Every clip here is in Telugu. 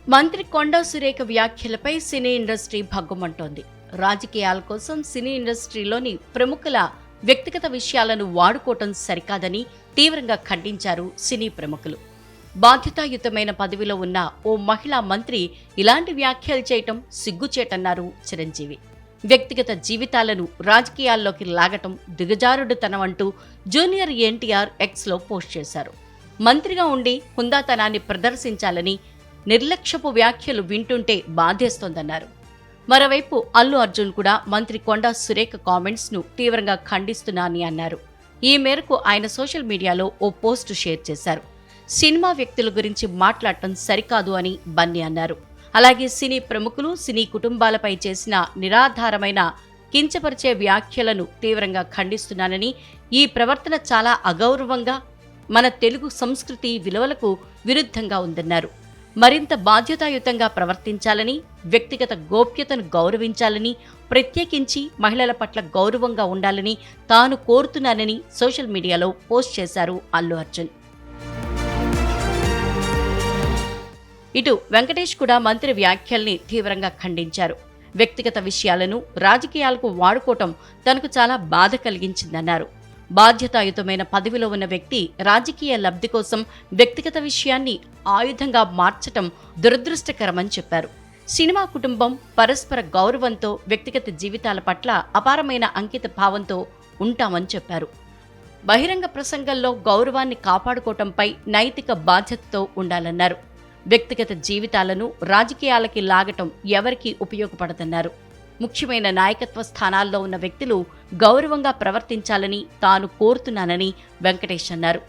మంత్రి కొండా సురేఖ వ్యాఖ్యలపై సినీ ఇండస్ట్రీ భగ్గుమంటోంది. రాజకీయాల కోసం సినీ ఇండస్ట్రీలోని ప్రముఖుల వ్యక్తిగత విషయాలను వాడుకోవటం సరికాదని తీవ్రంగా ఖండించారు సినీ ప్రముఖులు. బాధ్యతాయుతమైన పదవిలో ఉన్న ఓ మహిళా మంత్రి ఇలాంటి వ్యాఖ్యలు చేయటం సిగ్గుచేటన్నారు చిరంజీవి. వ్యక్తిగత జీవితాలను రాజకీయాల్లోకి లాగటం దిగజారుడుతనం అంటూ జూనియర్ ఎన్టీఆర్ ఎక్స్లో పోస్ట్ చేశారు. మంత్రిగా ఉండి హుందాతనాన్ని ప్రదర్శించాలని నిర్లక్ష్యపు వ్యాఖ్యలు వింటుంటే బాధేస్తోందన్నారు. మరోవైపు అల్లు అర్జున్ కూడా మంత్రి కొండా సురేఖ కామెంట్స్ ను తీవ్రంగా ఖండిస్తున్నానని అన్నారు. ఈ మేరకు ఆయన సోషల్ మీడియాలో ఓ పోస్టు షేర్ చేశారు. సినిమా వ్యక్తుల గురించి మాట్లాడటం సరికాదు అని బన్నీ అన్నారు. అలాగే సినీ ప్రముఖులు, సినీ కుటుంబాలపై చేసిన నిరాధారమైన కించపరిచే వ్యాఖ్యలను తీవ్రంగా ఖండిస్తున్నానని, ఈ ప్రవర్తన చాలా అగౌరవంగా, మన తెలుగు సంస్కృతి విలువలకు విరుద్ధంగా ఉందన్నారు. మరింత బాధ్యతాయుతంగా ప్రవర్తించాలని, వ్యక్తిగత గోప్యతను గౌరవించాలని, ప్రత్యేకించి మహిళల పట్ల గౌరవంగా ఉండాలని తాను కోరుతున్నానని సోషల్ మీడియాలో పోస్ట్ చేశారు అల్లు అర్జున్. ఇటు వెంకటేష్ కూడా మంత్రి వ్యాఖ్యల్ని తీవ్రంగా ఖండించారు. వ్యక్తిగత విషయాలను రాజకీయాలకు వాడుకోవటం తనకు చాలా బాధ కలిగించిందన్నారు. బాధ్యతాయుతమైన పదవిలో ఉన్న వ్యక్తి రాజకీయ లబ్ధి కోసం వ్యక్తిగత విషయాన్ని ఆయుధంగా మార్చటం దురదృష్టకరమని చెప్పారు. సినిమా కుటుంబం పరస్పర గౌరవంతో, వ్యక్తిగత జీవితాల పట్ల అపారమైన అంకిత భావంతో ఉంటామని చెప్పారు. బహిరంగ ప్రసంగంలో గౌరవాన్ని కాపాడుకోవటంపై నైతిక బాధ్యతతో ఉండాలన్నారు. వ్యక్తిగత జీవితాలను రాజకీయాలకి లాగటం ఎవరికీ ఉపయోగపడదన్నారు. ముఖ్యమైన నాయకత్వ స్థానాల్లో ఉన్న వ్యక్తులు గౌరవంగా ప్రవర్తించాలని తాను కోరుతున్నానని వెంకటేష్ అన్నారు.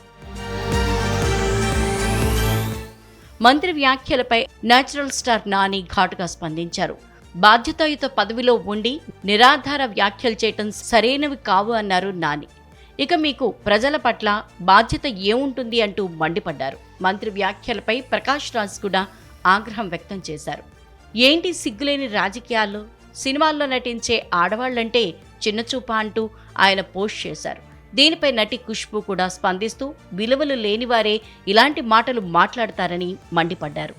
మంత్రి వ్యాఖ్యలపై నేచురల్ స్టార్ నాని ఘాటుగా స్పందించారు. బాధ్యతాయుత పదవిలో ఉండి నిరాధార వ్యాఖ్యలు చేయటం సరైనవి కావు అన్నారు నాని. ఇక మీకు ప్రజల పట్ల బాధ్యత ఏముంటుంది అంటూ మండిపడ్డారు. మంత్రి వ్యాఖ్యలపై ప్రకాష్ రాజ్ కూడా ఆగ్రహం వ్యక్తం చేశారు. ఏంటి సిగ్గులేని రాజకీయాల్లో, సినిమాల్లో నటించే ఆడవాళ్లంటే చిన్నచూపా అంటూ ఆయన పోస్ట్ చేశారు. దీనిపై నటి ఖుష్బూ కూడా స్పందిస్తూ విలువలు లేనివారే ఇలాంటి మాటలు మాట్లాడతారని మండిపడ్డారు.